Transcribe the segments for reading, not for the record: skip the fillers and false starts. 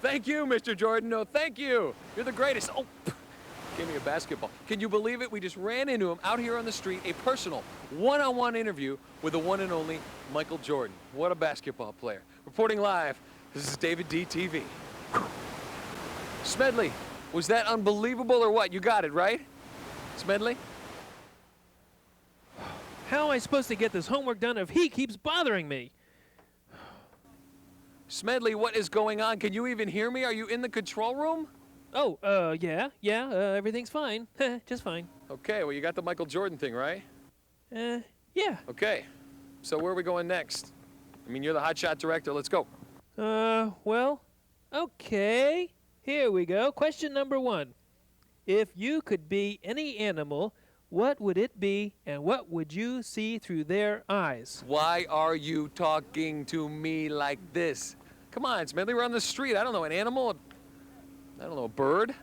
Thank you, Mr. Jordan. No, thank you. You're the greatest. Oh, give me a basketball. Can you believe it? We just ran into him out here on the street, a personal one-on-one interview with the one and only Michael Jordan. What a basketball player. Reporting live, this is David D. TV. Smedley, was that unbelievable or what? You got it, right? Smedley? How am I supposed to get this homework done if he keeps bothering me? Smedley, what is going on? Can you even hear me? Are you in the control room? Oh, yeah, everything's fine. Just fine. Okay, well, you got the Michael Jordan thing, right? Yeah. Okay, so where are we going next? I mean, you're the hotshot director. Let's go. Well, okay. Here we go. Question number 1. If you could be any animal, what would it be, and what would you see through their eyes? Why are you talking to me like this? Come on, Smedley, we're on the street. I don't know, an animal? I don't know, a bird?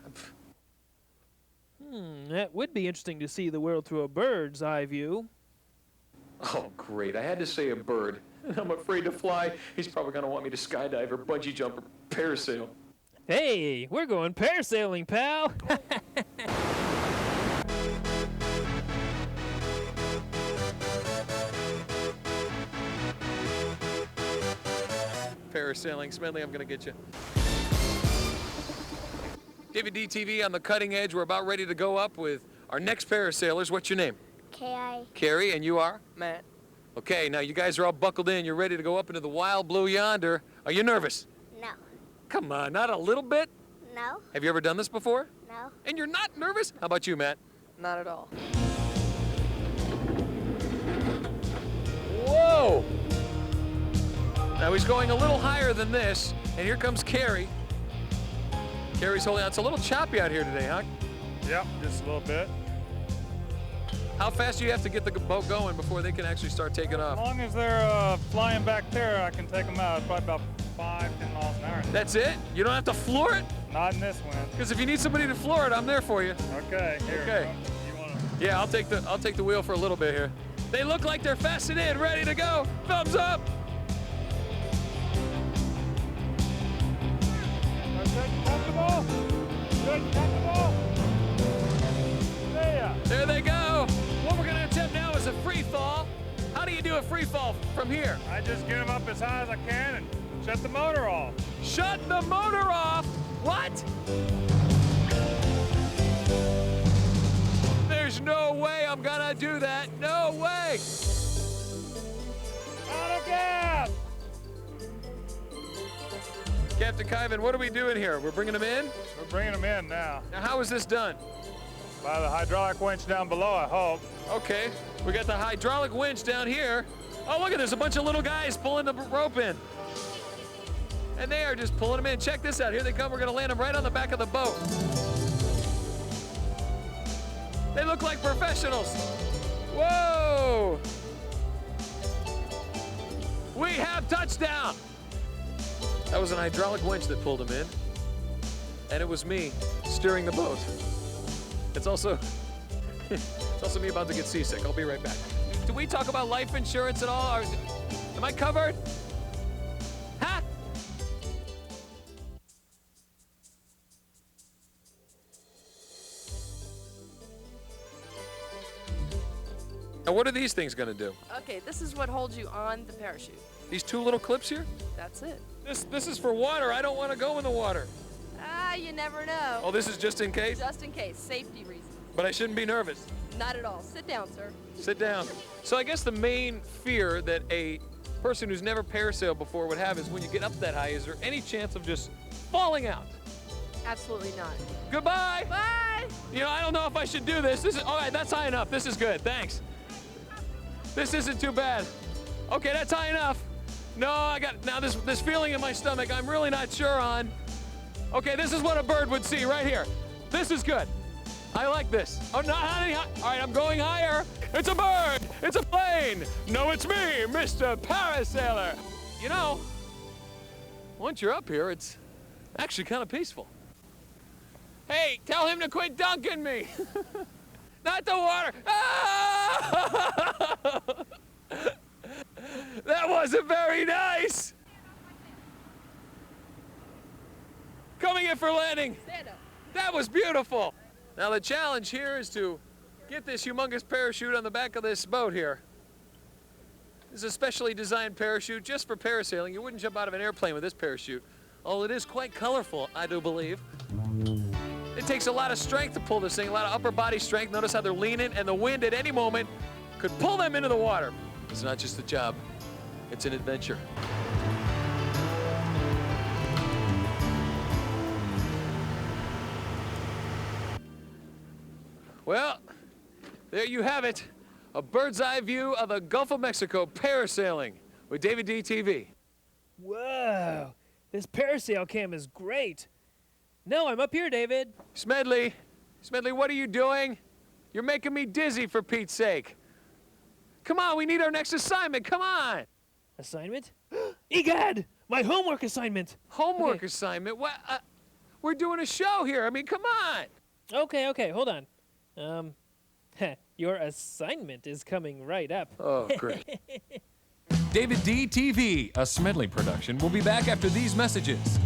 That would be interesting to see the world through a bird's eye view. Oh, great. I had to say a bird. I'm afraid to fly. He's probably going to want me to skydive or bungee jump or parasail. Hey, we're going parasailing, pal. Parasailing. Smedley, I'm going to get you. David D. TV on the cutting edge. We're about ready to go up with our next parasailers. What's your name? K.I. Carrie, and you are? Matt. Okay, now you guys are all buckled in. You're ready to go up into the wild blue yonder. Are you nervous? No. Come on, not a little bit? No. Have you ever done this before? No. And you're not nervous? How about you, Matt? Not at all. Whoa! Now he's going a little higher than this, and here comes Carrie. Carrie's holding on. It's a little choppy out here today, huh? Yep, just a little bit. How fast do you have to get the boat going before they can actually start taking As off? long as they're flying back there, I can take them out. Probably about 5-10 miles an hour. That's it? You don't have to floor it? Not in this wind. Because if you need somebody to floor it, I'm there for you. Okay, here. Okay. You wanna... Yeah, I'll take the wheel for a little bit here. They look like they're fastened in, ready to go. Thumbs up. Good, comfortable. Good, comfortable. There. There they go. What we're gonna attempt now is a free fall. How do you do a free fall from here? I just get them up as high as I can and shut the motor off. Shut the motor off. What? There's no way I'm gonna do that. No way. Out of gas. Captain Kyvan, what are we doing here? We're bringing them in? We're bringing them in now. Now, how is this done? By the hydraulic winch down below, I hope. Okay, we got the hydraulic winch down here. Oh, look at there's a bunch of little guys pulling the rope in. And they are just pulling them in. Check this out. Here they come. We're going to land them right on the back of the boat. They look like professionals. Whoa! We have touchdown. That was an hydraulic winch that pulled them in. And it was me steering the boat. It's also me about to get seasick. I'll be right back. Do we talk about life insurance at all? Am I covered? Huh? Now, what are these things going to do? Okay, this is what holds you on the parachute. These two little clips here? That's it. This is for water. I don't want to go in the water. You never know. Oh, this is just in case? Just in case, safety reasons. But I shouldn't be nervous. Not at all. Sit down, sir. Sit down. So I guess the main fear that a person who's never parasailed before would have is when you get up that high, is there any chance of just falling out? Absolutely not. Goodbye. Bye. You know, I don't know if I should do this. This is all right. That's high enough. This is good. Thanks. This isn't too bad. Okay, that's high enough. No, I got now this feeling in my stomach. I'm really not sure on. Okay, this is what a bird would see right here. This is good. I like this. Oh, not high. All right, I'm going higher. It's a bird. It's a plane. No, it's me, Mr. Parasailer. You know, once you're up here, it's actually kind of peaceful. Hey, tell him to quit dunking me. Not the water. Ah! That wasn't very nice. doing it for landing. Stand up. That was beautiful. Now the challenge here is to get this humongous parachute on the back of this boat here. This is a specially designed parachute just for parasailing. You wouldn't jump out of an airplane with this parachute. Although it is quite colorful, I do believe. It takes a lot of strength to pull this thing, a lot of upper body strength. Notice how they're leaning, and the wind at any moment could pull them into the water. It's not just a job, it's an adventure. Well, there you have it. A bird's eye view of the Gulf of Mexico parasailing with David D. TV. Whoa, this parasail cam is great. No, I'm up here, David. Smedley, what are you doing? You're making me dizzy, for Pete's sake. Come on, we need our next assignment, come on. Assignment? Egad, my homework assignment. Homework Okay. assignment? What? We're doing a show here, I mean, come on. Okay, hold on. Your assignment is coming right up. Oh, great. David D. TV, a Smedley production, will be back after these messages.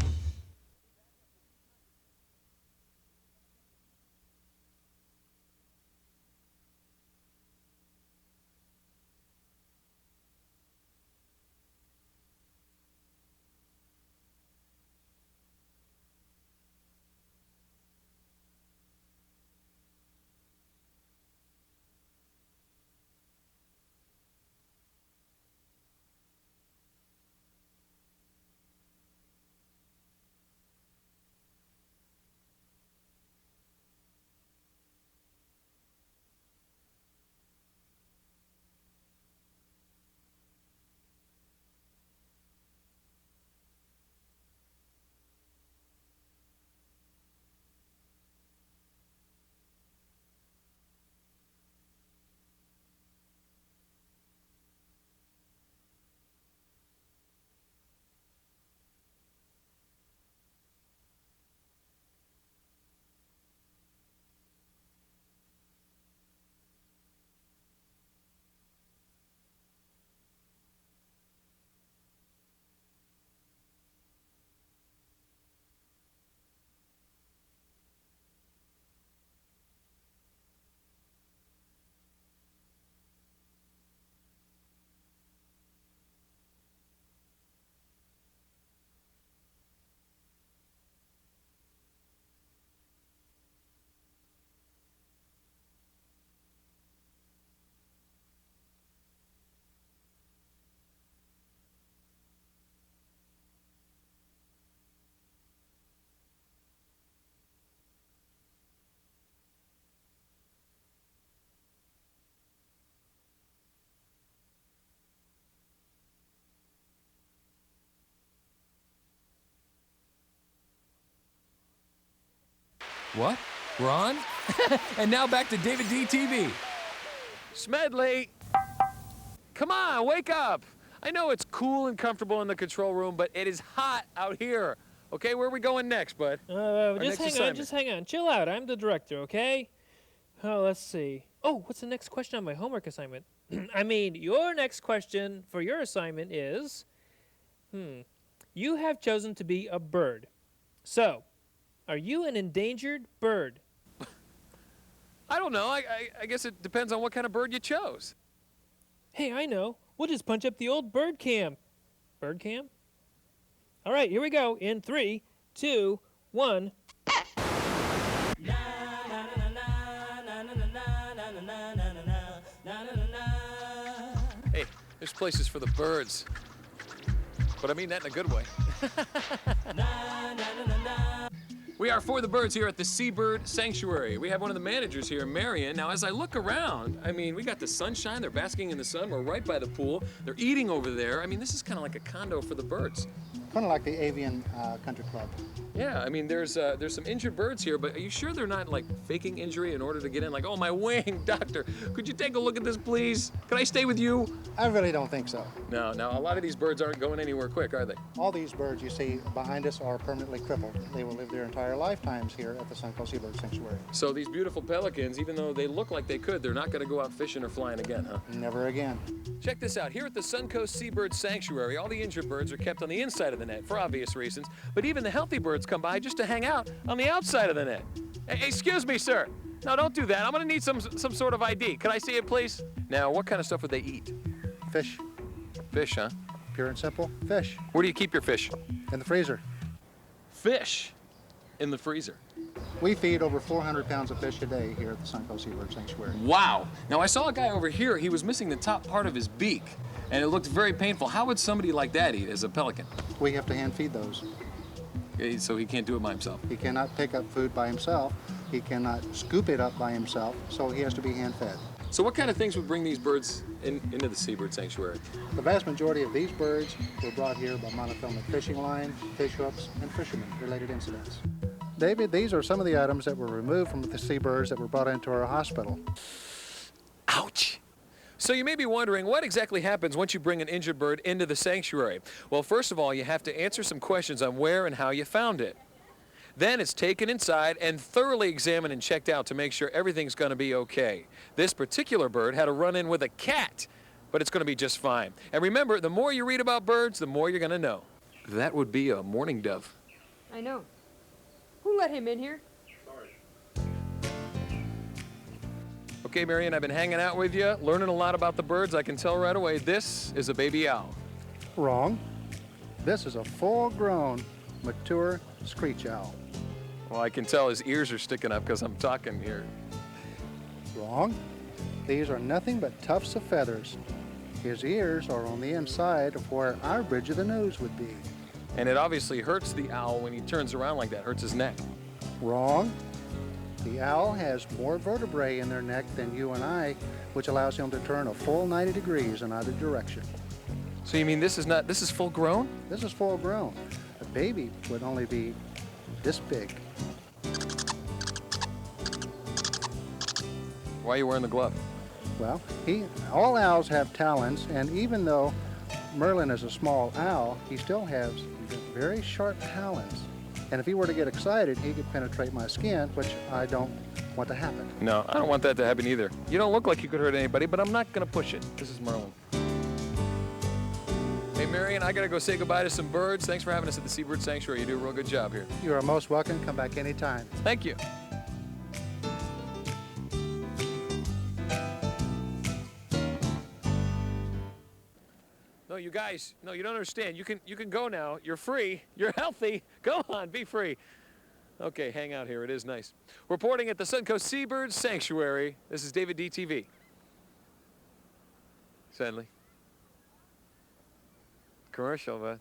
What? We're on? And now back to David D. TV. Smedley, come on, wake up. I know it's cool and comfortable in the control room, but it is hot out here. Okay, where are we going next, bud? Just hang on. Chill out. I'm the director, okay? Oh, let's see. Oh, what's the next question on my homework assignment? I mean, your next question for your assignment is, you have chosen to be a bird. So, are you an endangered bird? I don't know. I guess it depends on what kind of bird you chose. Hey, I know. We'll just punch up the old bird cam. Bird cam? All right, here we go. In 3, 2, 1. Hey, this place is for the birds. But I mean that in a good way. We are for the birds here at the Seabird Sanctuary. We have one of the managers here, Marion. Now, as I look around, I mean, we got the sunshine. They're basking in the sun. We're right by the pool. They're eating over there. I mean, this is kind of like a condo for the birds. Kind of like the Avian Country Club. Yeah, I mean, there's some injured birds here, but are you sure they're not, like, faking injury in order to get in? Like, oh, my wing, doctor, could you take a look at this, please? Could I stay with you? I really don't think so. No, a lot of these birds aren't going anywhere quick, are they? All these birds you see behind us are permanently crippled. They will live their entire entire lifetimes here at the Suncoast Seabird Sanctuary. So these beautiful pelicans, even though they look like they could, they're not going to go out fishing or flying again, huh? Never again. Check this out. Here at the Suncoast Seabird Sanctuary, all the injured birds are kept on the inside of the net for obvious reasons, but even the healthy birds come by just to hang out on the outside of the net. Hey, excuse me, sir. No, don't do that. I'm going to need some sort of ID. Can I see it, please? Now, what kind of stuff would they eat? Fish, Fish, huh? pure and simple, fish Where do you keep your fish? in the freezer. Fish in the freezer. We feed over 400 pounds of fish a day here at the Suncoast Seabird Sanctuary. Wow. Now, I saw a guy over here. He was missing the top part of his beak, and it looked very painful. How would somebody like that eat as a pelican? We have to hand feed those. So he can't do it by himself. He cannot pick up food by himself. He cannot scoop it up by himself, so he has to be hand fed. So what kind of things would bring these birds into the Seabird Sanctuary? The vast majority of these birds were brought here by monofilament fishing line, fish hooks, and fishermen-related incidents. David, these are some of the items that were removed from the seabirds that were brought into our hospital. Ouch! So you may be wondering what exactly happens once you bring an injured bird into the sanctuary. Well, first of all, you have to answer some questions on where and how you found it. Then it's taken inside and thoroughly examined and checked out to make sure everything's going to be okay. This particular bird had a run-in with a cat, but it's going to be just fine. And remember, the more you read about birds, the more you're going to know. That would be a mourning dove. I know. Who let him in here? Okay, Marion, I've been hanging out with you, learning a lot about the birds. I can tell right away this is a baby owl. Wrong. This is a full-grown, mature screech owl. Well, I can tell his ears are sticking up because I'm talking here. Wrong. These are nothing but tufts of feathers. His ears are on the inside of where our bridge of the nose would be. And it obviously hurts the owl when he turns around like that, hurts his neck. Wrong. The owl has more vertebrae in their neck than you and I, which allows him to turn a full 90 degrees in either direction. So you mean this is full grown? This is full grown. A baby would only be this big. Why are you wearing the glove? Well, all owls have talons, and even though Merlin is a small owl, he still has very sharp talons. And if he were to get excited, he could penetrate my skin, which I don't want to happen. No, I don't want that to happen either. You don't look like you could hurt anybody, but I'm not going to push it. This is Merlin. Hey, Marion, I got to go say goodbye to some birds. Thanks for having us at the Seabird Sanctuary. You do a real good job here. You are most welcome. Come back anytime. Thank you. No, you guys, no, you don't understand. You can go now. You're free. You're healthy. Go on, be free. Okay, hang out here. It is nice. Reporting at the Suncoast Seabird Sanctuary, this is David DTV. Sadly. Commercial, but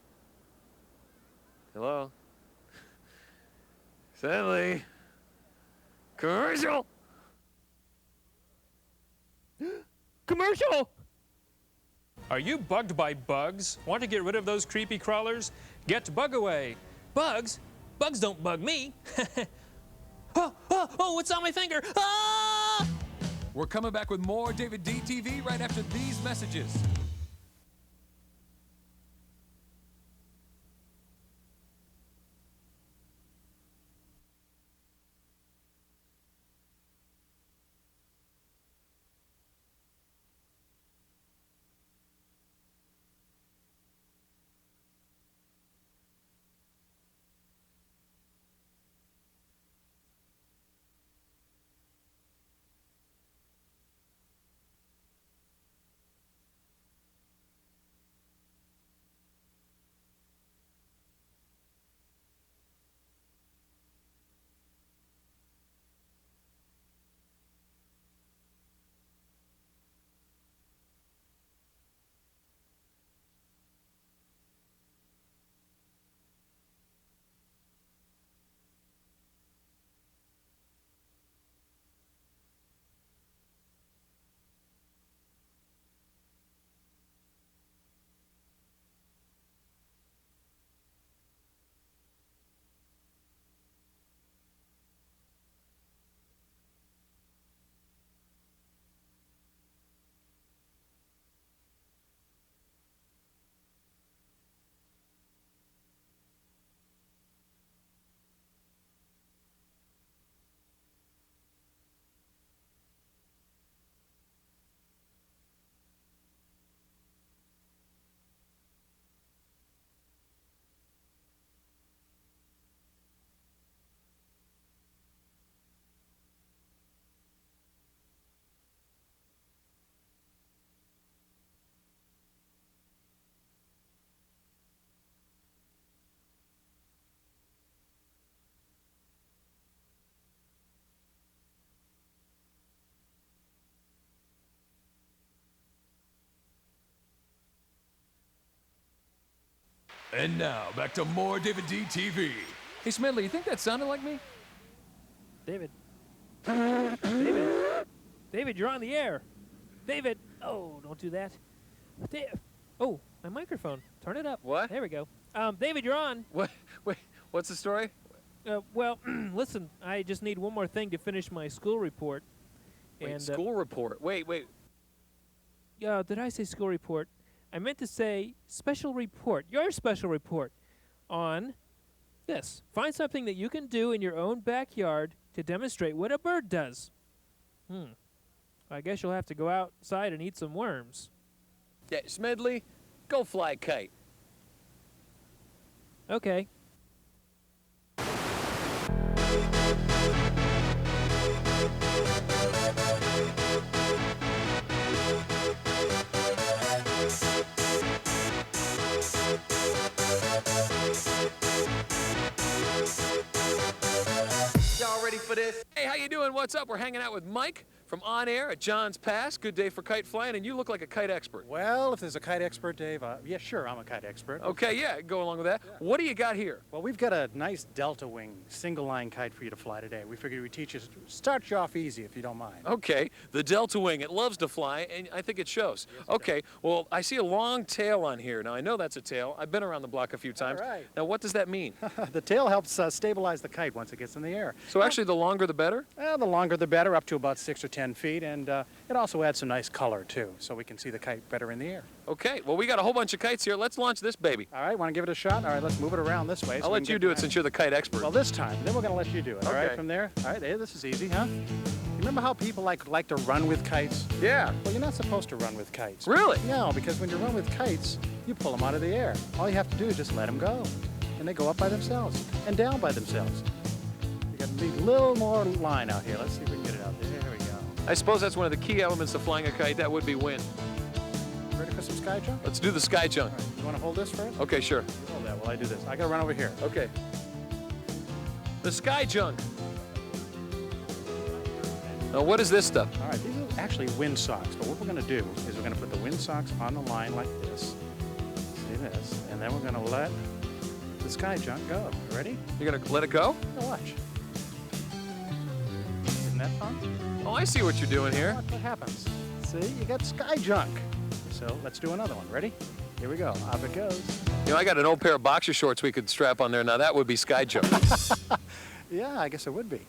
hello. Sadly. Commercial. Commercial! Are you bugged by bugs? Want to get rid of those creepy crawlers? Get Bug Away. Bugs? Bugs don't bug me. Oh, it's on my finger. Ah! We're coming back with more David DTV right after these messages. And now, back to more David D. TV. Hey, Smedley, you think that sounded like me? David. David. David, you're on the air. David. Oh, don't do that. Oh, my microphone. Turn it up. What? There we go. David, you're on. What? Wait, what's the story? Well, listen, I just need one more thing to finish my school report. Wait, school report. Wait. Did I say school report? I meant to say special report. Your special report on this. Find something that you can do in your own backyard to demonstrate what a bird does. I guess you'll have to go outside and eat some worms. Yeah, Smedley, go fly a kite. Okay. Y'all ready for this? Hey, how you doing? What's up? We're hanging out with Mike from On Air at John's Pass. Good day for kite flying, and you look like a kite expert. Well, if there's a kite expert, Dave, yeah, sure, I'm a kite expert. Okay, yeah, go along with that. What do you got here? Well, we've got a nice Delta Wing single-line kite for you to fly today. We figured we'd teach you, start you off easy if you don't mind. Okay, the Delta Wing. It loves to fly, and I think it shows. Okay, well, I see a long tail on here. Now, I know that's a tail. I've been around the block a few times. right. Now, what does that mean? The tail helps stabilize the kite once it gets in the air. So actually, the longer the better? The longer the better, up to about 6 or 10 feet, and it also adds some nice color, too, so we can see the kite better in the air. Okay, well, we got a whole bunch of kites here. Let's launch this baby. All right, want to give it a shot? All right, let's move it around this way. I'll let you do it since you're the kite expert. Well, this time, then we're going to let you do it, all right, Okay. from there? All right, this is easy, huh? You remember how people like to run with kites? Yeah. Well, you're not supposed to run with kites. Really? No, because when you run with kites, you pull them out of the air. All you have to do is just let them go. And they go up by themselves and down by themselves. You got to leave a little more line out here. Let's see if we can get it out there. There we go. I suppose that's one of the key elements of flying a kite. That would be wind. Ready for some sky jump? Let's do the sky jump. All right, you want to hold this first? Okay, sure. You hold that while I do this. I got to run over here. Okay. The sky junk. Now, what is this stuff? All right, these are actually wind socks. But what we're going to do is we're going to put the wind socks on the line like this. See this? And then we're going to let the sky junk go. Ready? You're gonna let it go? Now watch. Isn't that fun? Oh, I see what you're doing here. What happens? See, you got sky junk. So let's do another one. Ready? Here we go. Up it goes. You know, I got an old pair of boxer shorts we could strap on there. Now that would be sky junk. Yeah, I guess it would be.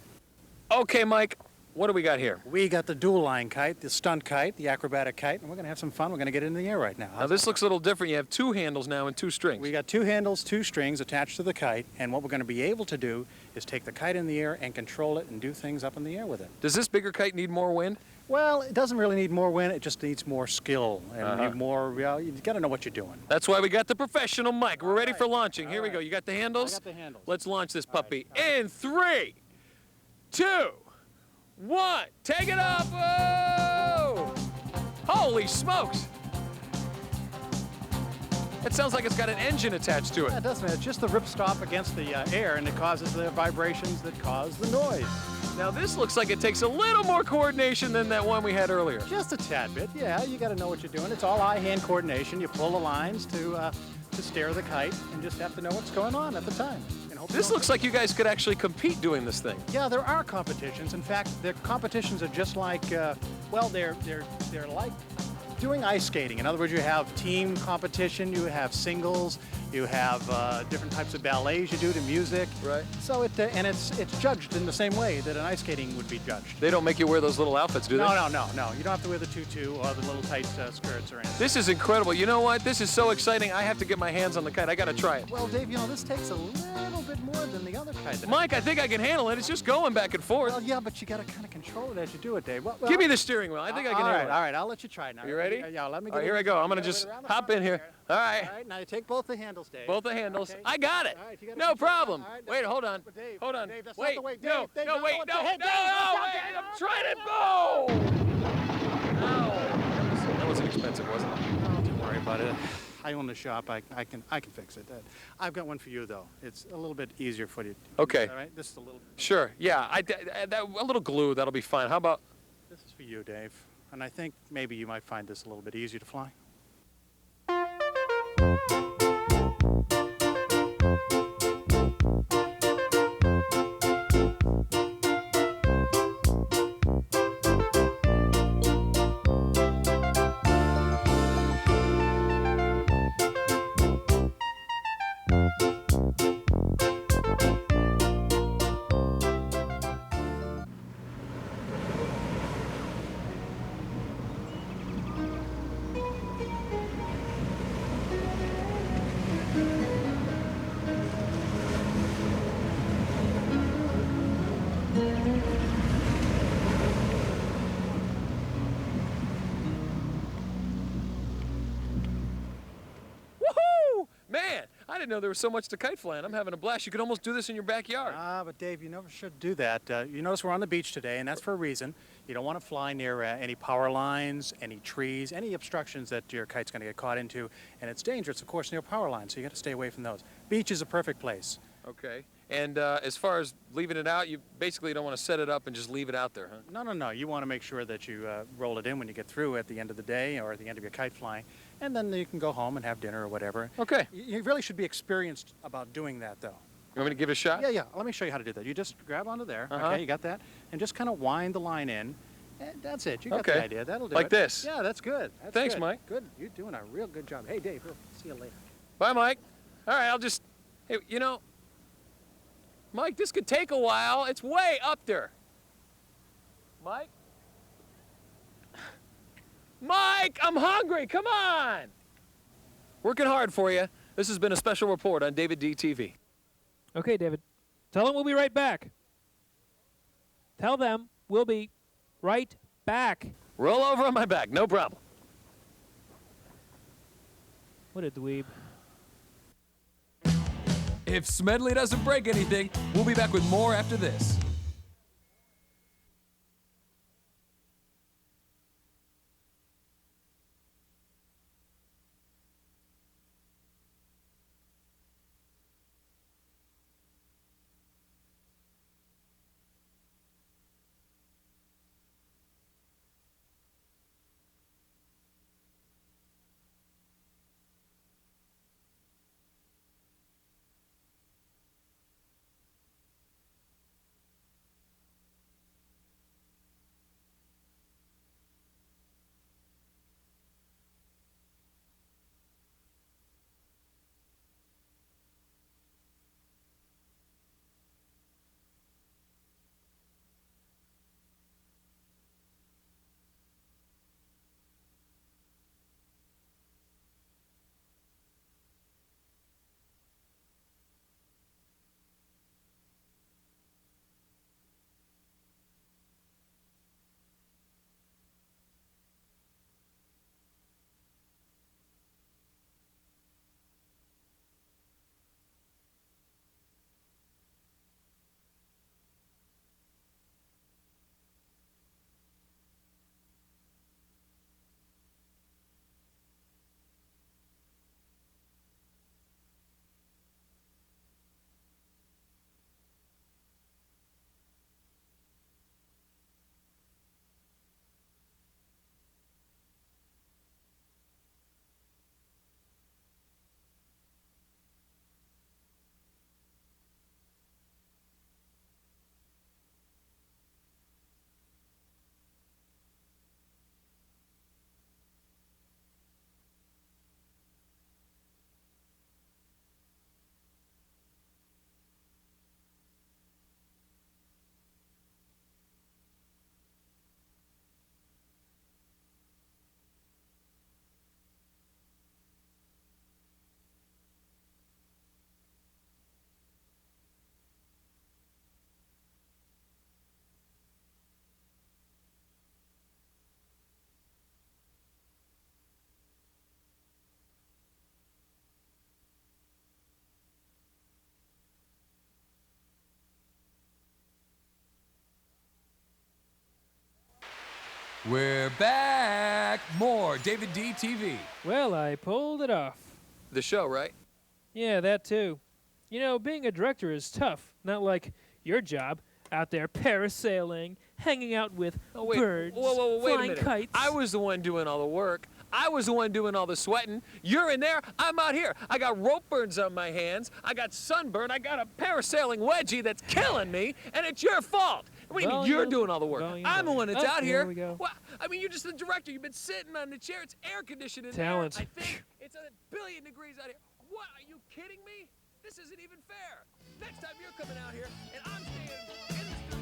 Okay, Mike, what do we got here? We got the dual line kite, the stunt kite, the acrobatic kite, and we're going to have some fun. We're going to get it in the air right now. Now this looks a little different. You have two handles now and two strings. We got two handles, two strings attached to the kite, and what we're going to be able to do is take the kite in the air and control it and do things up in the air with it. Does this bigger kite need more wind? Well, it doesn't really need more wind. It just needs more skill and need more. Well, you got to know what you're doing. That's why we got the professional Mike. We're ready right. for launching. Here we right. go. You got the handles? I got the handles. Let's launch this All right, puppy all right. in 3, 2, 1. Take it up. Whoa! Holy smokes! It sounds like it's got an engine attached to Yeah, it. it doesn't. It's just the ripstop against the air, and it causes the vibrations that cause the noise. Now this looks like it takes a little more coordination than that one we had earlier. Just a tad bit, yeah. You got to know what you're doing. It's all eye-hand coordination. You pull the lines to steer the kite, and just have to know what's going on at the time. And hope you This don't- looks like you guys could actually compete doing this thing. Yeah, there are competitions. In fact, the competitions are just like, well, they're like doing ice skating. In other words, you have team competition, you have singles, you have different types of ballets you do to music. Right. So it's judged in the same way that an ice skating would be judged. They don't make you wear those little outfits, do they? No. You don't have to wear the tutu or the little tight skirts or anything. This is incredible. You know what? This is so exciting. I have to get my hands on the kite. I got to try it. Well, Dave, this takes a little bit more than the other kite. that Mike, I think I can handle it. It's just going back and forth. Well, yeah, but you got to kind of control it as you do it, Dave. Well, Give me the steering wheel. I think I can handle it. All right, I'll let you try it now. You ready? Yeah, let me All right, get here it- I go. I'm going to get it just around the hop front in here. there. All right. All right, now you take both the handles, Dave. Both the handles. Okay. I got it. All right, you gotta No control it. problem. All right, Wait, hold on. But Dave, Hold on. Dave, that's not Wait. the way. No, Dave, no, Dave, wait. no, No, Dave, no, Dave, no, stop, wait. Dave. I'm trying to go. Ow. That wasn't expensive, was it? Oh, don't worry about it. I own the shop. I can fix it. I've got one for you though. It's a little bit easier for you. Okay. All right. This is a little. Sure. Yeah. A little glue. That'll be fine. How about? This is for you, Dave. And I think maybe you might find this a little bit easier to fly. I didn't know there was so much to kite flying. I'm having a blast. You could almost do this in your backyard. But Dave, you never should do that. You notice we're on the beach today, and that's for a reason. You don't want to fly near any power lines, any trees, any obstructions that your kite's going to get caught into. And it's dangerous, of course, near power lines, so you got to stay away from those. Beach is a perfect place. Okay. And as far as leaving it out, you basically don't want to set it up and just leave it out there, huh? No, no, no. You want to make sure that you roll it in when you get through at the end of the day or at the end of your kite flying, and then you can go home and have dinner or whatever. Okay. You really should be experienced about doing that, though. You want me to give it a shot? Yeah, yeah. Let me show you how to do that. You just grab onto there. Uh-huh. Okay, you got that? And just kind of wind the line in. And that's it. You got Okay. the idea. That'll do Like it. this? Yeah, that's good. That's Thanks, good. Mike. Good. You're doing a real good job. Hey, Dave, we'll see you later. Bye, Mike. All right, I'll just, hey, you know, Mike, this could take a while. It's way up there. Mike? Mike, I'm hungry. Come on. Working hard for you. This has been a special report on David D. TV. Okay, David. Tell them we'll be right back. Tell them we'll be right back. Roll over on my back, no problem. What a dweeb. If Smedley doesn't break anything, we'll be back with more after this. We're back. More David D. TV. Well, I pulled it off. The show, right? Yeah, that too. You know, being a director is tough. Not like your job, out there parasailing, hanging out with birds, wait a flying minute. kites. I was the one doing all the work. I was the one doing all the sweating. You're in there, I'm out here. I got rope burns on my hands. I got sunburn. I got a parasailing wedgie that's killing me, and it's your fault. What do you mean you're doing all the work? I'm the one that's out here. There we go. Well, I mean, you're just the director. You've been sitting on the chair. It's air conditioned in Talent. there. I think it's a billion degrees out here. What? Are you kidding me? This isn't even fair. Next time you're coming out here, and I'm staying in the studio.